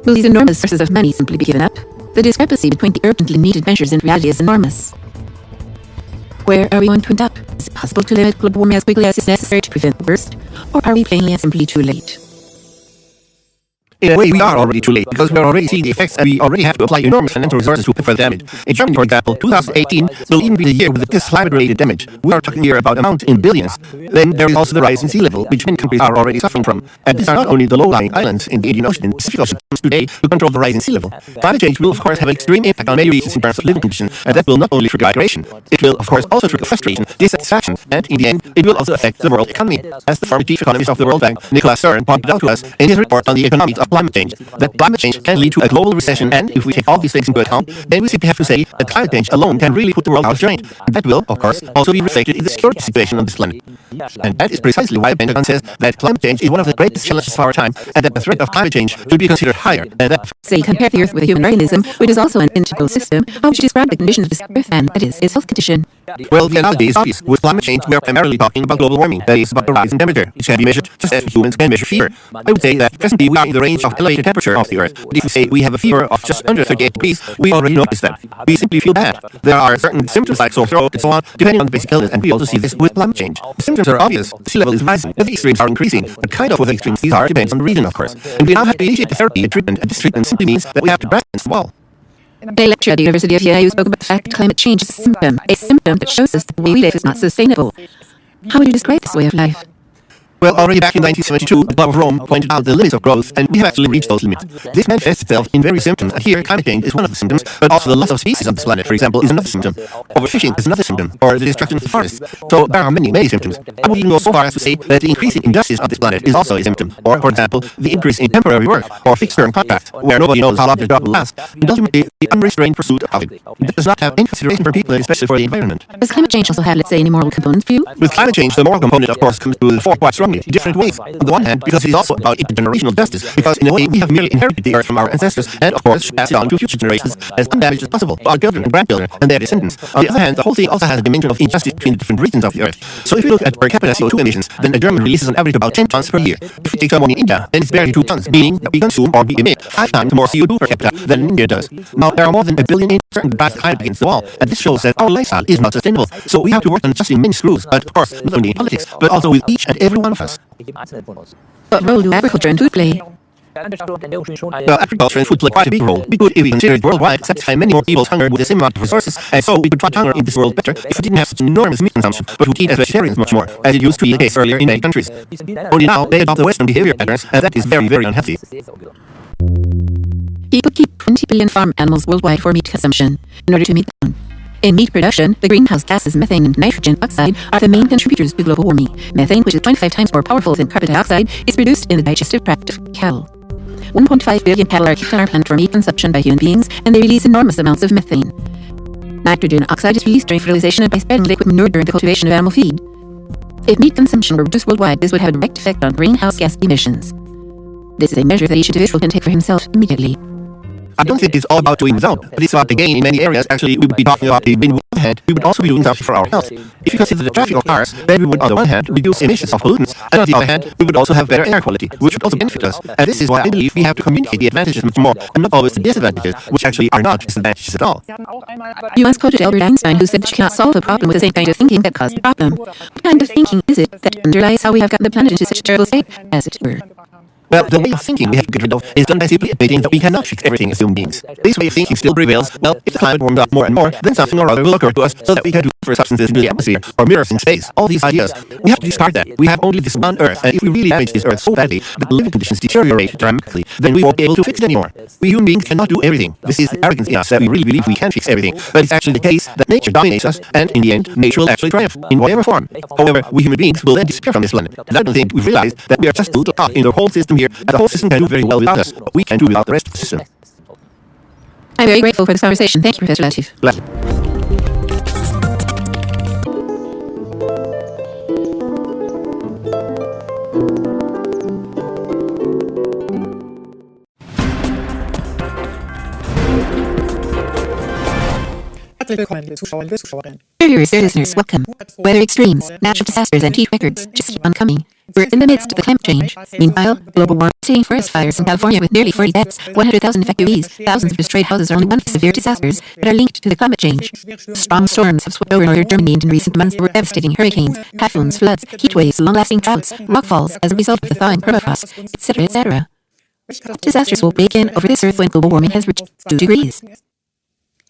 Will these enormous sources of money simply be given up? The discrepancy between the urgently needed measures and reality is enormous. Where are we going to end up? Is it possible to limit global warming as quickly as is necessary to prevent the worst? Or are we plainly and simply too late? In a way, we are already too late, because we are already seeing the effects and we already have to apply enormous financial resources to pay for the damage. In Germany, for example, 2018 will even be the year with the biggest climate-related damage. We are talking here about amounts in billions. Then there is also the rise in sea level, which many countries are already suffering from. And these are not only the low-lying islands in the Indian Ocean and Pacific Ocean today to control the rise in sea level. Climate change will, of course, have an extreme impact on many regions in terms of living conditions, and that will not only trigger migration. It will, of course, also trigger frustration, dissatisfaction, and in the end, it will also affect the world economy. As the former chief economist of the World Bank, Nicholas Stern, pointed out to us in his report on the economics of climate change, that climate change can lead to a global recession, and if we take all these things into account, then we simply have to say that climate change alone can really put the world out of joint. And that will, of course, also be reflected in the security situation on this planet. And that is precisely why the Pentagon says that climate change is one of the greatest challenges of our time, and that the threat of climate change should be considered higher. And that, say, compare the Earth with a human organism, which is also an integral system. How would you describe the condition of this Earth, and that is its health condition? Well, the analogy is obvious. With climate change, we are primarily talking about global warming, that is, about the rise in temperature, which can be measured just as humans can measure fever. I would say that presently we are in the range of elevated temperature of the Earth. But if we say we have a fever of just under 38 degrees, we already notice that. We simply feel bad. There are certain symptoms like sore throat and so on, depending on the basic illness, and we also see this with climate change. The symptoms are obvious. The sea level is rising, the extremes are increasing, but kind of what the extremes these are depends on the region, of course. And we now have to initiate the therapy and treatment, and this treatment simply means that we have to brace against the wall. In a lecture at the University of Vienna, you spoke about the fact that climate change is a symptom that shows us that the way we live is not sustainable. How would you describe this way of life? Well, already back in 1972, the Club of Rome pointed out the limits of growth, and we have actually reached those limits. This manifests itself in various symptoms, and here climate change is one of the symptoms, but also the loss of species on this planet, for example, is another symptom. Overfishing is another symptom, or the destruction of the forests. So there are many, many symptoms. I would even go so far as to say that the increasing injustice on this planet is also a symptom, or, for example, the increase in temporary work, or fixed-term contracts, where nobody knows how long their job will last, and ultimately the unrestrained pursuit of profit. It does not have any consideration for people, and especially for the environment. Does climate change also have, let's say, any moral component for you? With climate change, the moral component, of course, comes to the fore quite strongly, in different ways. On the one hand, because it is also about intergenerational justice, because in a way we have merely inherited the earth from our ancestors, and of course should pass it on to future generations as undamaged as possible, to our children and grandchildren and their descendants. On the other hand, the whole thing also has a dimension of injustice between the different regions of the earth. So if you look at per capita CO2 emissions, then a German releases on average about 10 tons per year. If we take someone in India, then it's barely 2 tons, meaning that we consume or we emit 5 times more CO2 per capita than India does. Now, there are more than 1 billion in certain drive the climate against the wall, and this shows that our lifestyle is not sustainable. So we have to work on adjusting many screws, but of course, not only in politics, but also with each and every one of us. What role do agriculture and food play? Well, agriculture and food play quite a big role. We could, if we consider it worldwide, satisfy many more people's hunger with the same amount of resources, and so we could fight hunger in this world better if we didn't have such an enormous meat consumption, but would eat as vegetarians much more, as it used to be the case earlier in many countries. Only now, they adopt the Western behavior patterns, and that is very, very unhealthy. People keep 20 billion farm animals worldwide for meat consumption in order to meet them. In meat production, the greenhouse gases methane and nitrogen oxide are the main contributors to global warming. Methane, which is 25 times more powerful than carbon dioxide, is produced in the digestive tract of cattle. 1.5 billion cattle are kept on our planet for meat consumption by human beings, and they release enormous amounts of methane. Nitrogen oxide is released during fertilization and by spreading liquid manure during the cultivation of animal feed. If meat consumption were reduced worldwide, this would have a direct effect on greenhouse gas emissions. This is a measure that each individual can take for himself immediately. I don't think it's all about doing without, but it's about the gain in many areas. Actually, we would be talking about the win on one hand, we would also be doing something for our health. If you consider the traffic of cars, then we would on the one hand reduce emissions of pollutants, and on the other hand, we would also have better air quality, which would also benefit us. And this is why I believe we have to communicate the advantages much more, and not always the disadvantages, which actually are not disadvantages at all. You once quoted Albert Einstein, who said that you cannot solve a problem with the same kind of thinking that caused the problem. What kind of thinking is it that underlies how we have gotten the planet into such a terrible state, as it were? Well, the way of thinking we have to get rid of is done by simply admitting that we cannot fix everything as human beings. This way of thinking still prevails. Well, if the climate warms up more and more, then something or other will occur to us so that we can transfer substances into the atmosphere or mirrors in space. All these ideas, we have to discard that. We have only this one Earth, and if we really damage this Earth so badly that the living conditions deteriorate dramatically, then we won't be able to fix it anymore. We human beings cannot do everything. This is the arrogance in us that we really believe we can fix everything. But it's actually the case that nature dominates us, and in the end, nature will actually triumph in whatever form. However, we human beings will then disappear from this planet. And I don't think we realize that we are just a little cog in the whole system here, and the whole system can do very well without us, but we can do without the rest of the system. I'm very grateful for this conversation. Thank you, Professor Latif. Gladly. Herzlich willkommen, liebe Zuschauer, liebe Zuschauerinnen. Viewers, dear listeners, welcome. Weather extremes, natural disasters, and heat records just keep on coming. We're in the midst of the climate change. Meanwhile, global warming, seeing forest fires in California with nearly 40 deaths, 100,000 evacuees, thousands of destroyed houses are only one of the severe disasters that are linked to the climate change. Strong storms have swept over northern Germany in recent months. There were devastating hurricanes, typhoons, floods, heat waves, long-lasting droughts, rockfalls as a result of the thawing permafrost, etc., etc. Disasters will break in over this earth when global warming has reached 2 degrees.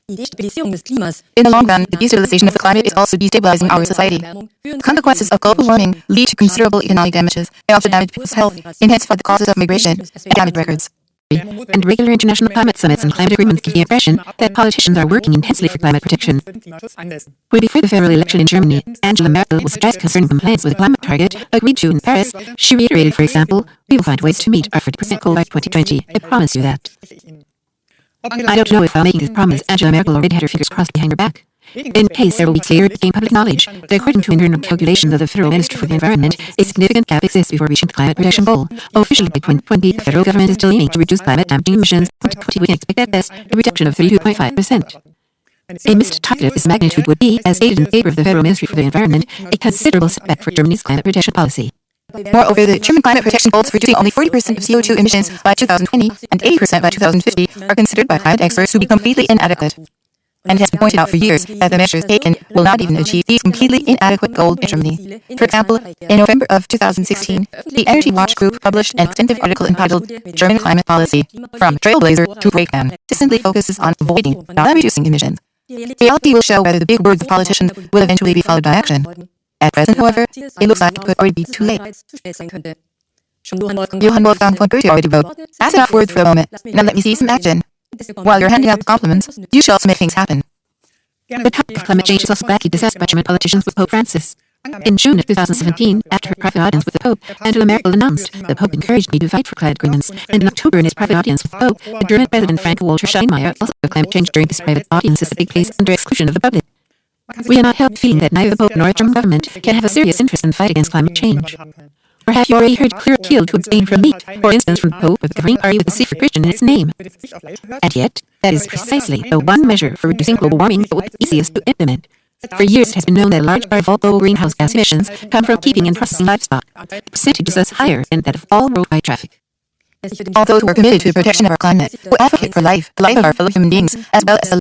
In the long run, the destabilization of the climate is also destabilizing our society. The consequences of global warming lead to considerable economic damages. They also damage people's health, intensify the causes of migration, and damage records. And regular international climate summits and climate agreements give the impression that politicians are working intensely for climate protection. When before the federal election in Germany, Angela Merkel was addressed concerning compliance with the climate target agreed to in Paris. She reiterated, for example, "We will find ways to meet our 40% goal by 2020. I promise you that." I don't know if while making this promise, Angela Merkel already had her fingers crossed behind her back. In case several weeks later it became public knowledge that according to internal calculations of the Federal Ministry for the Environment, a significant gap exists before reaching the climate protection goal. Officially by 2020, the federal government is still aiming to reduce climate-damaging emissions. 2020 we can expect at best a reduction of 32.5%. A missed target of this magnitude would be, as stated in the paper of the Federal Ministry for the Environment, a considerable setback for Germany's climate protection policy. Moreover, the German climate protection goals for reducing only 40% of CO2 emissions by 2020 and 80% by 2050 are considered by climate experts to be completely inadequate. And it has been pointed out for years that the measures taken will not even achieve these completely inadequate goals in Germany. For example, in November of 2016, the Energy Watch Group published an extensive article entitled German Climate Policy, From Trailblazer to Breakdown. This simply focuses on avoiding, not reducing emissions. Reality will show whether the big words of politicians will eventually be followed by action. At present, however, it looks like it could already be too late. Johann Wolfgang von Goethe already wrote, "That's enough words for a moment. Now let me see some action." While you're handing out the compliments, you should also make things happen. The topic of climate change is also badly discussed by German politicians with Pope Francis. In June of 2017, after her private audience with the Pope, Angela Merkel announced the Pope encouraged me to fight for climate agreements. And in October, in his private audience with the Pope, the German President Frank-Walter Steinmeier also spoke of climate change during his private audiences that take place under exclusion of the public. We cannot help feeling that neither the Pope nor the German government can have a serious interest in the fight against climate change. Or have you already heard clear appeal to abstain from meat, for instance from the Pope or the governing party with the C for Christian in its name? And yet, that is precisely the one measure for reducing global warming that would be easiest to implement. For years it has been known that a large part of all global greenhouse gas emissions come from keeping and processing livestock. The percentage is thus higher than that of all roadway traffic. All those who are committed to the protection of our climate will advocate for life, the life of our fellow human beings, as well as the